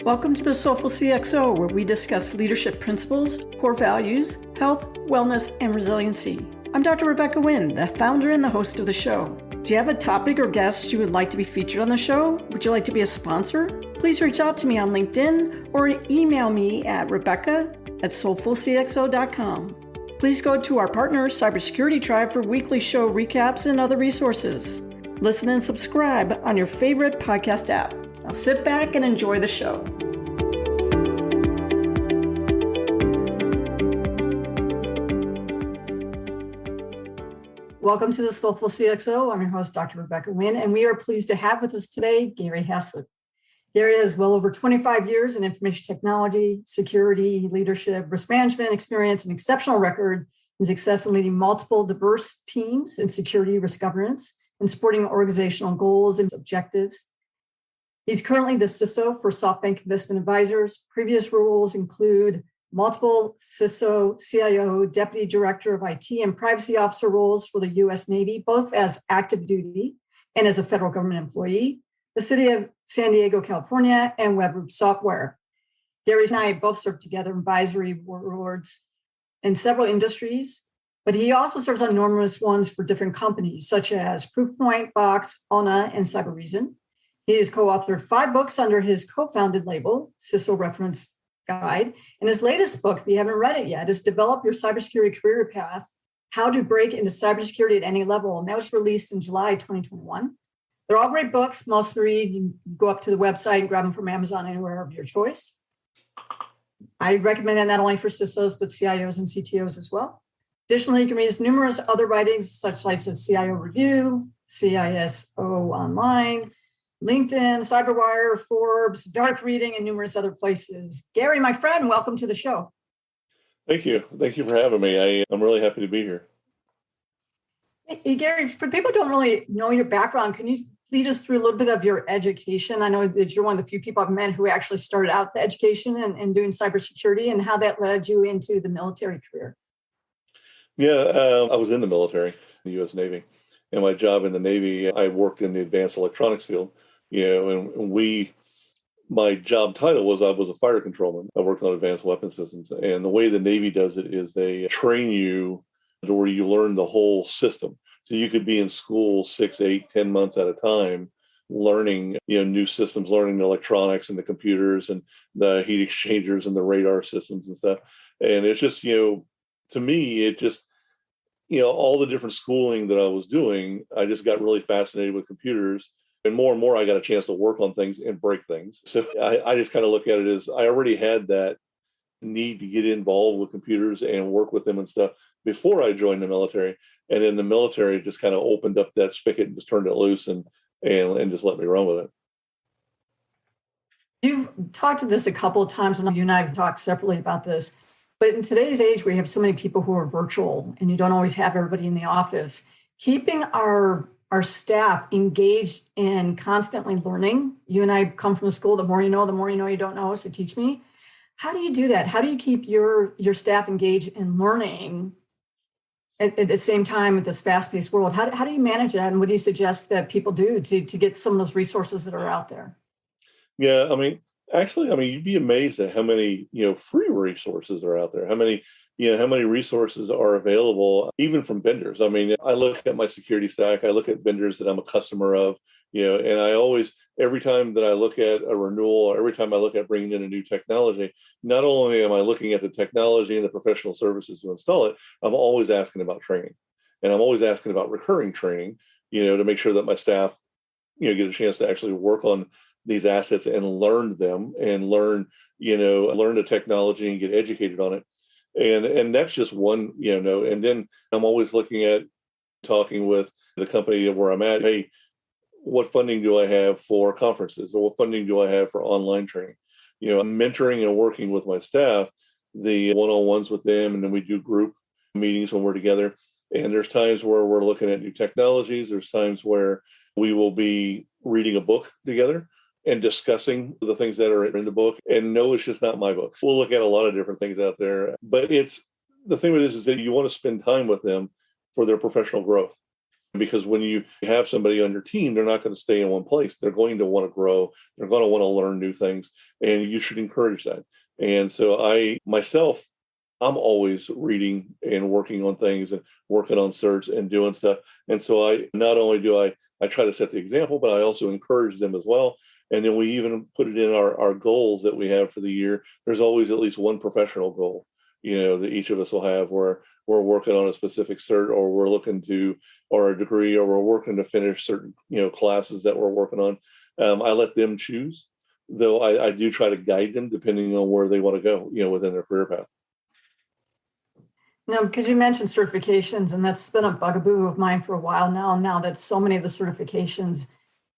Welcome to the Soulful CXO, where we discuss leadership principles, core values, health, wellness, and resiliency. I'm Dr. Rebecca Wynn, the founder and the host of the show. Do you have a topic or guest you would like to be featured on the show? Would you like to be a sponsor? Please reach out to me on LinkedIn or email me at rebecca@soulfulcxo.com. Please go to our partner, Cybersecurity Tribe, for weekly show recaps and other resources. Listen and subscribe on your favorite podcast app. Now sit back and enjoy the show. Welcome to the Soulful CXO. I'm your host, Dr. Rebecca Wynn, and we are pleased to have with us today Gary Hayslip. Gary has well over 25 years in information technology, security, leadership, risk management experience, and exceptional record in success in leading multiple diverse teams in security, risk governance, and supporting organizational goals and objectives. He's currently the CISO for SoftBank Investment Advisors. Previous roles include multiple CISO, CIO, Deputy Director of IT, and Privacy Officer roles for the U.S. Navy, both as active duty and as a federal government employee, the City of San Diego, California, and Web Software. Gary and I both served together in advisory boards in several industries, but he also serves on numerous ones for different companies, such as Proofpoint, Box, Ona, and CyberReason. He has co-authored 5 books under his co-founded label, CISO Reference Guide. And his latest book, if you haven't read it yet, is Develop Your Cybersecurity Career Path, How to Break into Cybersecurity at Any Level. And that was released in July 2021. They're all great books, must read. You can go up to the website and grab them from Amazon, anywhere of your choice. I recommend that not only for CISOs, but CIOs and CTOs as well. Additionally, you can read numerous other writings, such as CIO Review, CISO Online, LinkedIn, CyberWire, Forbes, Dark Reading, and numerous other places. Gary, my friend, welcome to the show. Thank you. Thank you for having me. I'm really happy to be here. Hey, Gary, for people who don't really know your background, can you lead us through a little bit of your education? I know that you're one of the few people I've met who actually started out the education and doing cybersecurity, and how that led you into the military career. Yeah, I was in the military, the U.S. Navy. And my job in the Navy, I worked in the advanced electronics field. And my job title was I was a fire controlman. I worked on advanced weapon systems. And the way the Navy does it is they train you to where you learn the whole system. So you could be in school 6, 8, 10 months at a time, learning, new systems, learning the electronics and the computers and the heat exchangers and the radar systems and stuff. And it's just, to me, it just, all the different schooling that I was doing, I just got really fascinated with computers. And more, I got a chance to work on things and break things. So I just kind of look at it as I already had that need to get involved with computers and work with them and stuff before I joined the military. And then the military just kind of opened up that spigot and just turned it loose and just let me run with it. You've talked about this a couple of times, and you and I have talked separately about this. But in today's age, we have so many people who are virtual, and you don't always have everybody in the office. Keeping our staff engaged in constantly learning. You and I come from the school, the more you know you don't know, so teach me. How do you do that? How do you keep your staff engaged in learning at the same time at this fast-paced world? How do you manage that, and what do you suggest that people do to get some of those resources that are out there? Yeah, you'd be amazed at how many, free resources are out there. How many resources are available, even from vendors. I look at my security stack. I look at vendors that I'm a customer of, and I always, every time that I look at a renewal, every time I look at bringing in a new technology, not only am I looking at the technology and the professional services to install it, I'm always asking about training. And I'm always asking about recurring training, to make sure that my staff, get a chance to actually work on these assets and learn them and learn the technology and get educated on it. And that's just one, and then I'm always looking at talking with the company where I'm at. Hey, what funding do I have for conferences, or what funding do I have for online training? I'm mentoring and working with my staff, the one-on-ones with them. And then we do group meetings when we're together. And there's times where we're looking at new technologies. There's times where we will be reading a book together and discussing the things that are in the book. And no, it's just not my books. We'll look at a lot of different things out there. But it's the thing with this is that you want to spend time with them for their professional growth. Because when you have somebody on your team, they're not going to stay in one place. They're going to want to grow. They're going to want to learn new things, and you should encourage that. And so I'm always reading and working on things and working on certs and doing stuff. And so I not only do I try to set the example, but I also encourage them as well. And then we even put it in our goals that we have for the year. There's always at least one professional goal, that each of us will have where we're working on a specific cert, or we're looking to, or a degree, or we're working to finish certain, classes that we're working on. I let them choose, though I do try to guide them depending on where they want to go, within their career path. No, because you mentioned certifications, and that's been a bugaboo of mine for a while now that so many of the certifications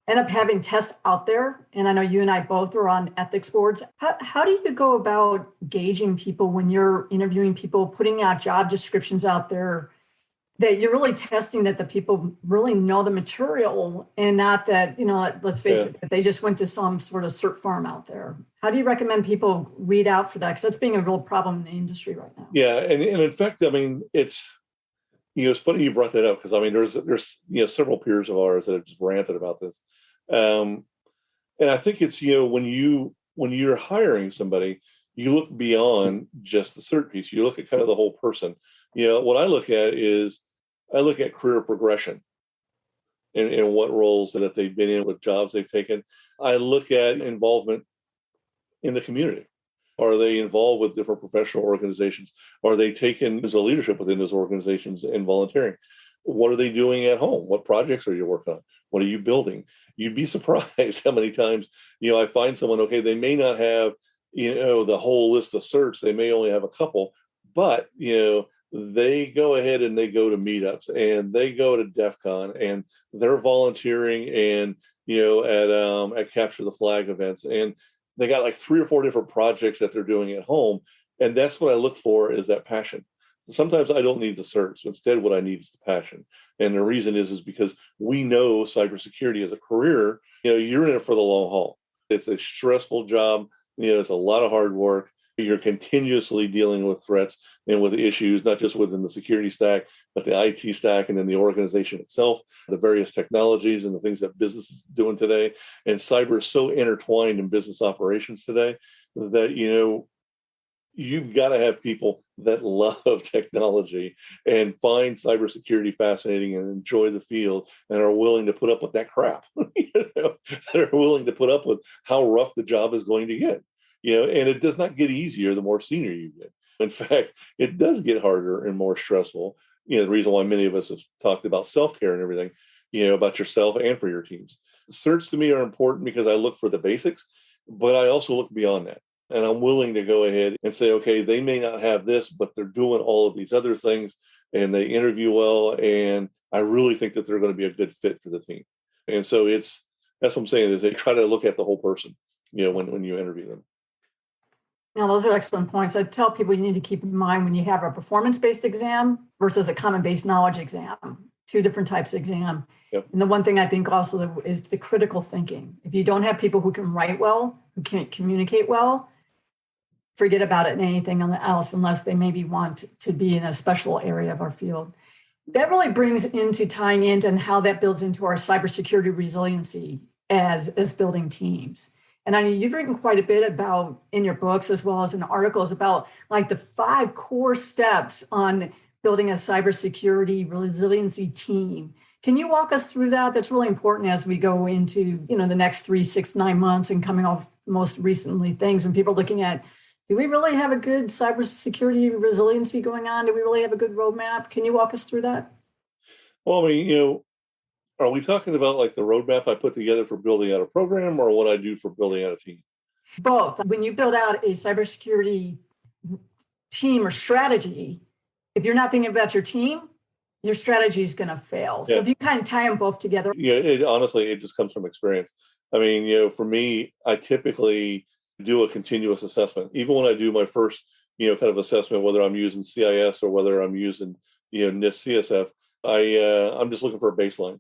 end up having tests out there. And I know you and I both are on ethics boards. How do you go about gauging people when you're interviewing people, putting out job descriptions out there, that you're really testing that the people really know the material and not that, let's face it, that they just went to some sort of cert farm out there? How do you recommend people weed out for that? Because that's being a real problem in the industry right now. Yeah. And in fact, it's funny you brought that up, because there's several peers of ours that have just ranted about this. And I think it's, when you're hiring somebody, you look beyond just the cert piece. You look at kind of the whole person. What I look at is I look at career progression and what roles that they've been in, what jobs they've taken. I look at involvement in the community. Are they involved with different professional organizations? Are they taking as a leadership within those organizations and volunteering? What are they doing at home? What projects are you working on? What are you building? You'd be surprised how many times, I find someone, okay, they may not have, the whole list of certs. They may only have a couple, but, they go ahead and they go to meetups and they go to DEF CON and they're volunteering and, at Capture the Flag events. And they got like 3 or 4 different projects that they're doing at home. And that's what I look for, is that passion. Sometimes I don't need the certs. Instead, what I need is the passion. And the reason is because we know cybersecurity as a career, you're in it for the long haul. It's a stressful job. It's a lot of hard work. You're continuously dealing with threats and with issues, not just within the security stack, but the IT stack, and then the organization itself, the various technologies and the things that business is doing today. And cyber is so intertwined in business operations today that, you've got to have people that love technology and find cybersecurity fascinating and enjoy the field and are willing to put up with that crap, that are willing to put up with how rough the job is going to get. And it does not get easier the more senior you get. In fact, it does get harder and more stressful. The reason why many of us have talked about self-care and everything, about yourself and for your teams. Certs to me are important because I look for the basics, but I also look beyond that. And I'm willing to go ahead and say, okay, they may not have this, but they're doing all of these other things and they interview well. And I really think that they're going to be a good fit for the team. And so that's what I'm saying, is they try to look at the whole person, when you interview them. Now, those are excellent points. I tell people you need to keep in mind when you have a performance-based exam versus a common-based knowledge exam, 2 different types of exam. Yep. And the one thing I think also is the critical thinking. If you don't have people who can write well, who can't communicate well, forget about it and anything else, unless they maybe want to be in a special area of our field. That really brings into tying into and how that builds into our cybersecurity resiliency as building teams. And I mean, you've written quite a bit about, in your books as well as in articles, about like the 5 core steps on building a cybersecurity resiliency team. Can you walk us through that? That's really important as we go into, the next 3, 6, 9 months and coming off most recently things when people are looking at, do we really have a good cybersecurity resiliency going on? Do we really have a good roadmap? Can you walk us through that? Well, are we talking about like the roadmap I put together for building out a program, or what I do for building out a team? Both. When you build out a cybersecurity team or strategy, if you're not thinking about your team, your strategy is going to fail. So if you kind of tie them both together. Honestly, it just comes from experience. I mean, for me, I typically do a continuous assessment. Even when I do my first, kind of assessment, whether I'm using CIS or whether I'm using, NIST CSF, I'm just looking for a baseline.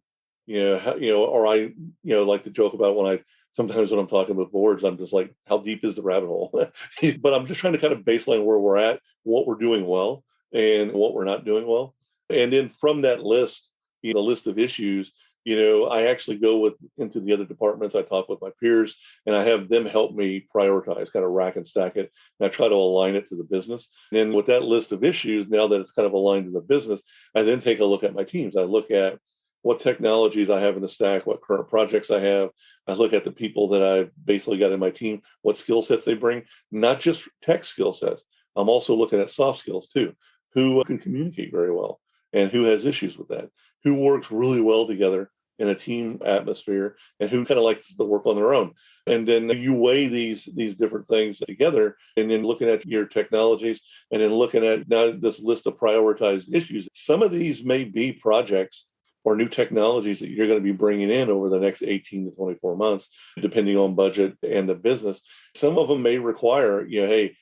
Or I, like to joke about sometimes when I'm talking with boards, I'm just like, how deep is the rabbit hole? But I'm just trying to kind of baseline where we're at, what we're doing well, and what we're not doing well. And then from that list, the list of issues, I actually go into the other departments. I talk with my peers and I have them help me prioritize, kind of rack and stack it. And I try to align it to the business. And then with that list of issues, now that it's kind of aligned to the business, I then take a look at my teams. I look at what technologies I have in the stack, what current projects I have. I look at the people that I've basically got in my team, what skill sets they bring, not just tech skill sets. I'm also looking at soft skills too. Who can communicate very well and who has issues with that? Who works really well together in a team atmosphere and who kind of likes to work on their own. And then you weigh these different things together and then looking at your technologies and then looking at now this list of prioritized issues. Some of these may be projects or new technologies that you're going to be bringing in over the next 18 to 24 months, depending on budget and the business. Some of them may require, hey,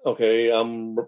okay, I'm going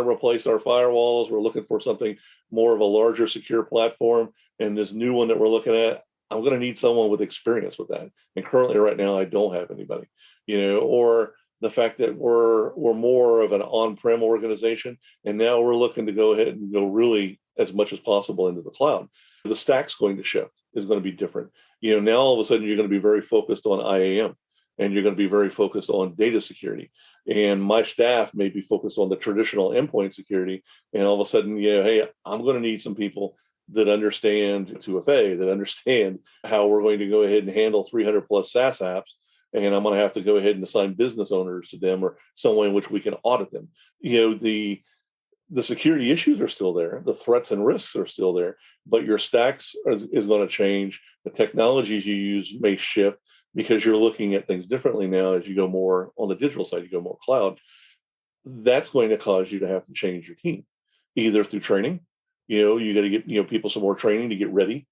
to replace our firewalls. We're looking for something more of a larger secure platform. And this new one that we're looking at, I'm going to need someone with experience with that. And currently right now, I don't have anybody, or the fact that we're more of an on-prem organization. And now we're looking to go ahead and go really as much as possible into the cloud. The stack's going to shift, is going to be different. Now all of a sudden you're going to be very focused on IAM and you're going to be very focused on data security. And my staff may be focused on the traditional endpoint security. And all of a sudden, hey, I'm going to need some people that understand 2FA, that understand how we're going to go ahead and handle 300 plus SaaS apps. And I'm going to have to go ahead and assign business owners to them or some way in which we can audit them. The security issues are still there. The threats and risks are still there, but your stacks is going to change. The technologies you use may shift because you're looking at things differently now as you go more on the digital side, you go more cloud. That's going to cause you to have to change your team, either through training. You got to get people some more training to get ready,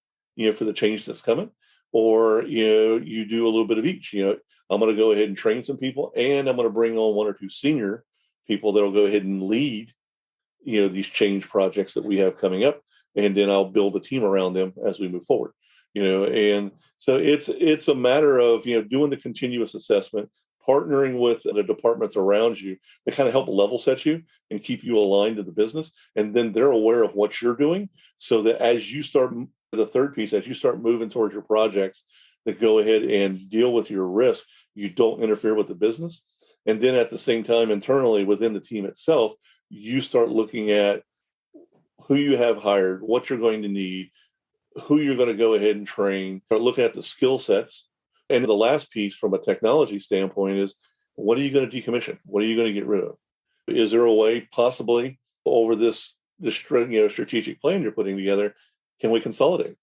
for the change that's coming, or you do a little bit of each. I'm going to go ahead and train some people, and I'm going to bring on one or two senior people that'll go ahead and lead these change projects that we have coming up, and then I'll build a team around them as we move forward. And so it's a matter of doing the continuous assessment, partnering with the departments around you to kind of help level set you and keep you aligned to the business, and then they're aware of what you're doing, so that as you start the third piece, as you start moving towards your projects, that go ahead and deal with your risk, you don't interfere with the business, and then at the same time internally within the team itself, you start looking at who you have hired, what you're going to need, who you're going to go ahead and train, start looking at the skill sets. And the last piece from a technology standpoint is, what are you going to decommission? What are you going to get rid of? Is there a way possibly over this strategic plan you're putting together, can we consolidate?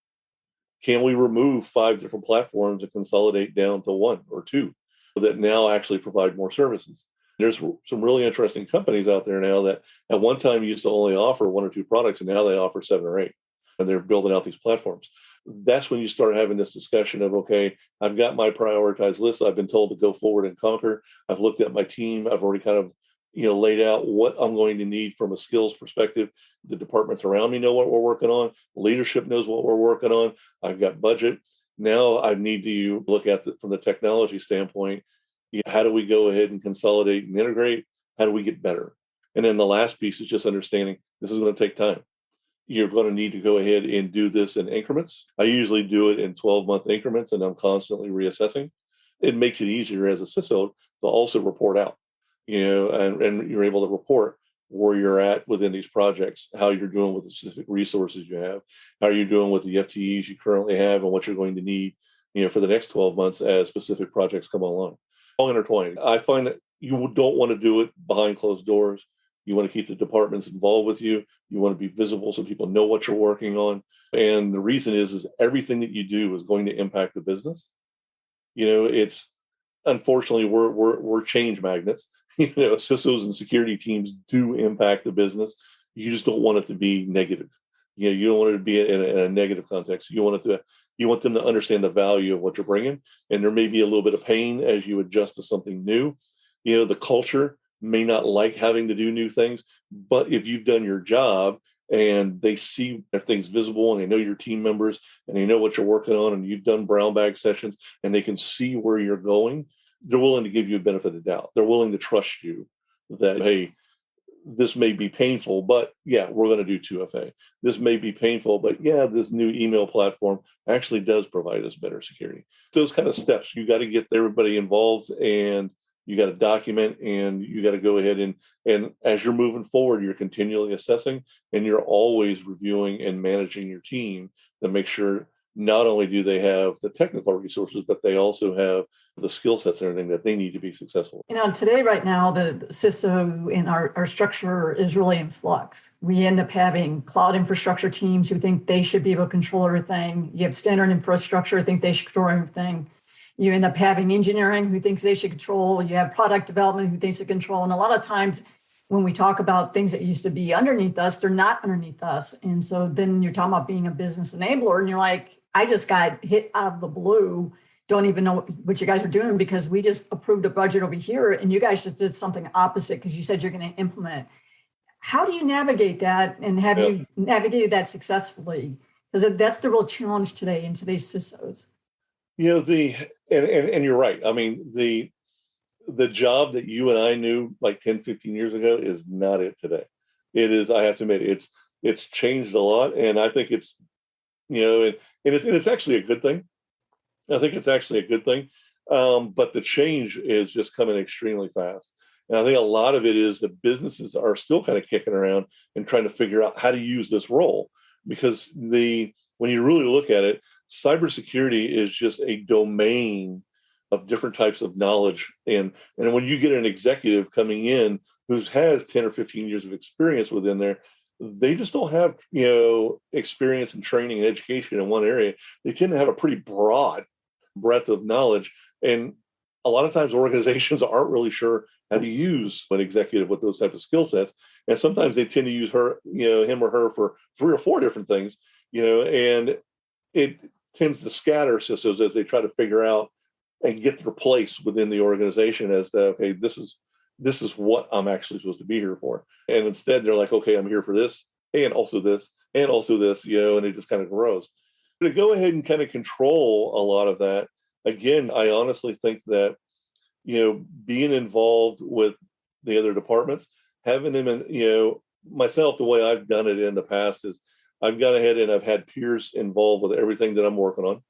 Can we remove 5 different platforms and consolidate down to 1 or 2 that now actually provide more services? There's some really interesting companies out there now that at one time used to only offer 1 or 2 products, and now they offer 7 or 8, and they're building out these platforms. That's when you start having this discussion of, okay, I've got my prioritized list. I've been told to go forward and conquer. I've looked at my team. I've already kind of, laid out what I'm going to need from a skills perspective. The departments around me know what we're working on. Leadership knows what we're working on. I've got budget. Now I need to look at from the technology standpoint. How do we go ahead and consolidate and integrate? How do we get better? And then the last piece is just understanding this is going to take time. You're going to need to go ahead and do this in increments. I usually do it in 12-month increments, and I'm constantly reassessing. It makes it easier as a CISO to also report out, and you're able to report where you're at within these projects, how you're doing with the specific resources you have, how you're doing with the FTEs you currently have, and what you're going to need, for the next 12 months as specific projects come along. All intertwined. I find that you don't want to do it behind closed doors. You want to keep the departments involved with you. You want to be visible so people know what you're working on. And the reason is everything that you do is going to impact the business. It's unfortunately we're change magnets. CISOs and security teams do impact the business. You just don't want it to be negative. You don't want it to be in a negative context. You want them to understand the value of what you're bringing. And there may be a little bit of pain as you adjust to something new. The culture may not like having to do new things, but if you've done your job and they see if things visible and they know your team members and they know what you're working on and you've done brown bag sessions and they can see where you're going, they're willing to give you a benefit of doubt. They're willing to trust you that, hey, this may be painful, but yeah, we're going to do 2FA. This may be painful, but yeah, this new email platform actually does provide us better security. Those kind of steps, you got to get everybody involved, and you got to document, and you got to go ahead and as you're moving forward, you're continually assessing, and you're always reviewing and managing your team to make sure not only do they have the technical resources, but they also have the skill sets and everything that they need to be successful. Today, right now, the CISO in our structure is really in flux. We end up having cloud infrastructure teams who think they should be able to control everything. You have standard infrastructure who think they should control everything. You end up having engineering who thinks they should control. You have product development who thinks they control. And a lot of times when we talk about things that used to be underneath us, they're not underneath us. And so then you're talking about being a business enabler, and you're like, I just got hit out of the blue. Don't even know what you guys are doing because we just approved a budget over here and you guys just did something opposite because you said you're going to implement. How do you navigate that, and have you navigated that successfully? Because that's the real challenge today in today's CISOs. And you're right. I mean, the job that you and I knew like 10, 15 years ago is not it today. It is, I have to admit, it's changed a lot. And I think it's, and it's actually a good thing. I think it's actually a good thing. But the change is just coming extremely fast. And I think a lot of it is that businesses are still kind of kicking around and trying to figure out how to use this role. Because when you really look at it, cybersecurity is just a domain of different types of knowledge. And when you get an executive coming in who has 10 or 15 years of experience within there, they just don't have, experience and training and education in one area. They tend to have a pretty broad breadth of knowledge. And a lot of times organizations aren't really sure how to use an executive with those types of skill sets. And sometimes they tend to use him or her for 3 or 4 different things, and it tends to scatter CISOs as they try to figure out and get their place within the organization as to, okay, this is what I'm actually supposed to be here for. And instead they're like, okay, I'm here for this and also this and also this, and it just kind of grows. To go ahead and kind of control a lot of that, again, I honestly think that, being involved with the other departments, having them in, myself, the way I've done it in the past is I've gone ahead and I've had peers involved with everything that I'm working on.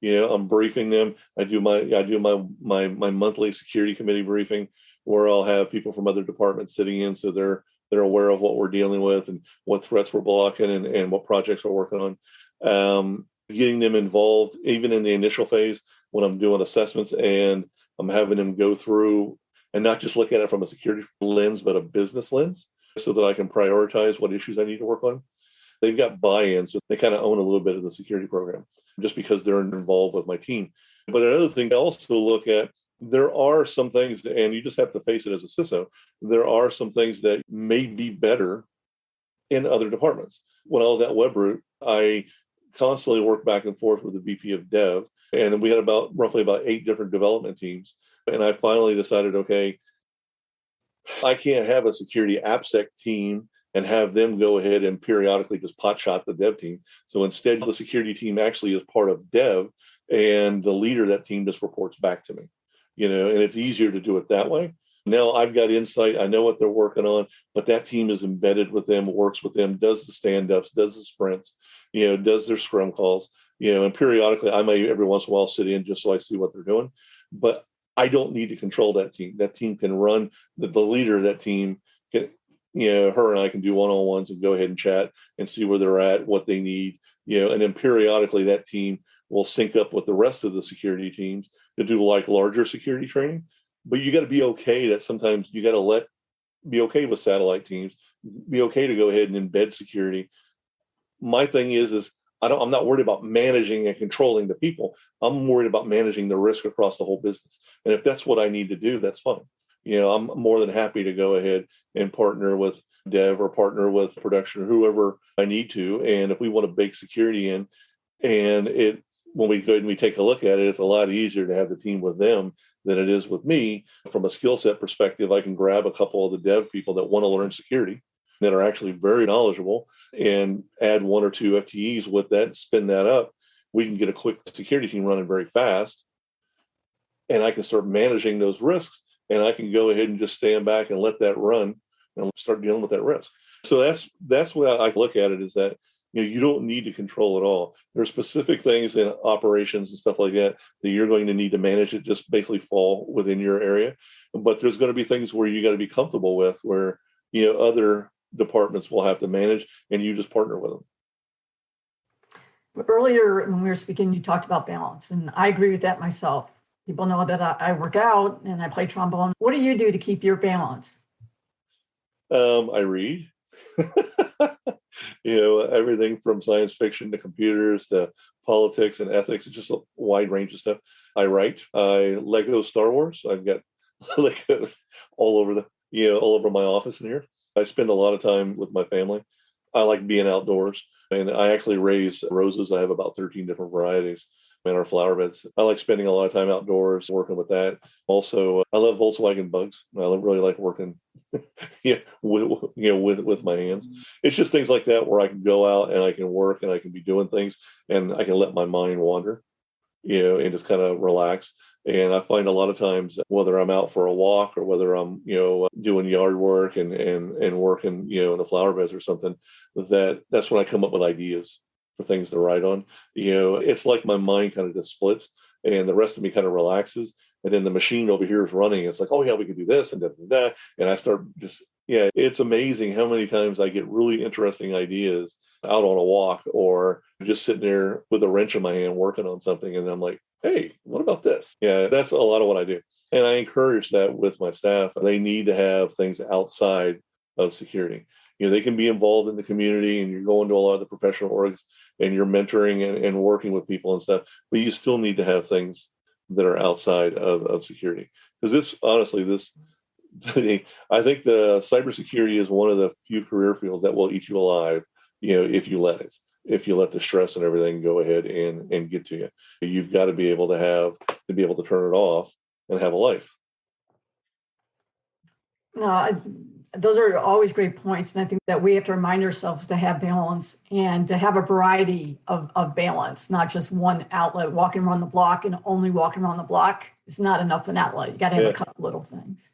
I'm briefing them. I do my monthly security committee briefing where I'll have people from other departments sitting in, so they're aware of what we're dealing with and what threats we're blocking and what projects we're working on. Getting them involved even in the initial phase when I'm doing assessments, and I'm having them go through and not just look at it from a security lens, but a business lens, so that I can prioritize what issues I need to work on. They've got buy-in, so they kind of own a little bit of the security program just because they're involved with my team. But another thing to also look at, there are some things, and you just have to face it as a CISO, there are some things that may be better in other departments. When I was at Webroot, I constantly worked back and forth with the VP of Dev, and then we had roughly about 8 different development teams. And I finally decided, okay, I can't have a security AppSec team and have them go ahead and periodically just potshot the dev team. So instead, the security team actually is part of dev, and the leader of that team just reports back to me, and it's easier to do it that way. Now I've got insight. I know what they're working on, but that team is embedded with them, works with them, does the stand-ups, does the sprints, does their scrum calls, and periodically I may every once in a while sit in just so I see what they're doing. But I don't need to control that team. That team can run, the leader of that team can, her and I can do one-on-ones and go ahead and chat and see where they're at, what they need, and then periodically that team will sync up with the rest of the security teams to do like larger security training. But you got to be okay that sometimes you got to be okay with satellite teams, be okay to go ahead and embed security. My thing is I'm not worried about managing and controlling the people. I'm worried about managing the risk across the whole business. And if that's what I need to do, that's fine. I'm more than happy to go ahead and partner with dev or partner with production or whoever I need to. And if we want to bake security in, and when we go and we take a look at it, it's a lot easier to have the team with them than it is with me. From a skill set perspective, I can grab a couple of the dev people that want to learn security, that are actually very knowledgeable, and add 1 or 2 FTEs with that and spin that up. We can get a quick security team running very fast, and I can start managing those risks, and I can go ahead and just stand back and let that run and start dealing with that risk. So that's what I look at it, is that you don't need to control it all. There are specific things in operations and stuff like that you're going to need to manage. It just basically fall within your area. But there's going to be things where you got to be comfortable with, where other departments will have to manage, and you just partner with them. Earlier when we were speaking, you talked about balance, and I agree with that myself. People know that I work out and I play trombone. What do you do to keep your balance? I read. Everything from science fiction to computers to politics and ethics. It's just a wide range of stuff. I write. I Lego Star Wars. I've got Legos all over my office in here. I spend a lot of time with my family. I like being outdoors, and I actually raise roses. I have about 13 different varieties in our flower beds. I like spending a lot of time outdoors working with that. Also, I love Volkswagen bugs. I really like working with my hands. It's just things like that where I can go out and I can work and I can be doing things and I can let my mind wander, and just kind of relax. And I find a lot of times, whether I'm out for a walk or whether I'm, doing yard work and working, in the flower beds or something, that's when I come up with ideas for things to write on. It's like my mind kind of just splits and the rest of me kind of relaxes. And then the machine over here is running. It's like, oh yeah, we could do this and that. And I start it's amazing how many times I get really interesting ideas out on a walk or just sitting there with a wrench in my hand working on something. And I'm like, hey, what about this? Yeah, that's a lot of what I do. And I encourage that with my staff. They need to have things outside of security. They can be involved in the community and you're going to a lot of the professional orgs and you're mentoring and working with people and stuff, but you still need to have things that are outside of security. Because I think the cybersecurity is one of the few career fields that will eat you alive, if you let it. If you let the stress and everything go ahead and get to you. You've got to be able to turn it off and have a life. No, those are always great points. And I think that we have to remind ourselves to have balance and to have a variety of balance, not just one outlet. Walking around the block and only walking around the block is not enough of an outlet. You got to have a couple little things.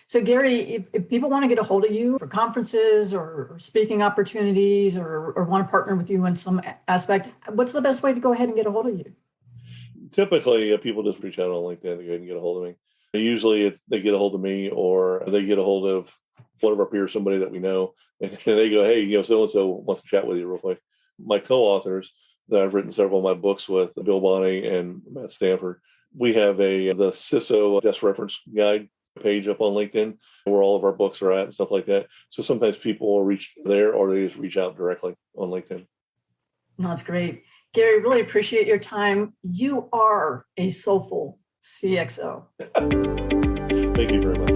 So Gary, if people want to get a hold of you for conferences or speaking opportunities or want to partner with you in some aspect, what's the best way to go ahead and get a hold of you? Typically, people just reach out on LinkedIn to go ahead and get a hold of me. Usually they get a hold of me or they get a hold of one of our peers, somebody that we know, and they go, hey, so-and-so wants to chat with you real quick. My co-authors that I've written several of my books with, Bill Bonney and Matt Stanford, we have the CISO desk reference guide page up on LinkedIn where all of our books are at and stuff like that. So sometimes people will reach there or they just reach out directly on LinkedIn. That's great. Gary, really appreciate your time. You are a Soulful CXO. Thank you very much.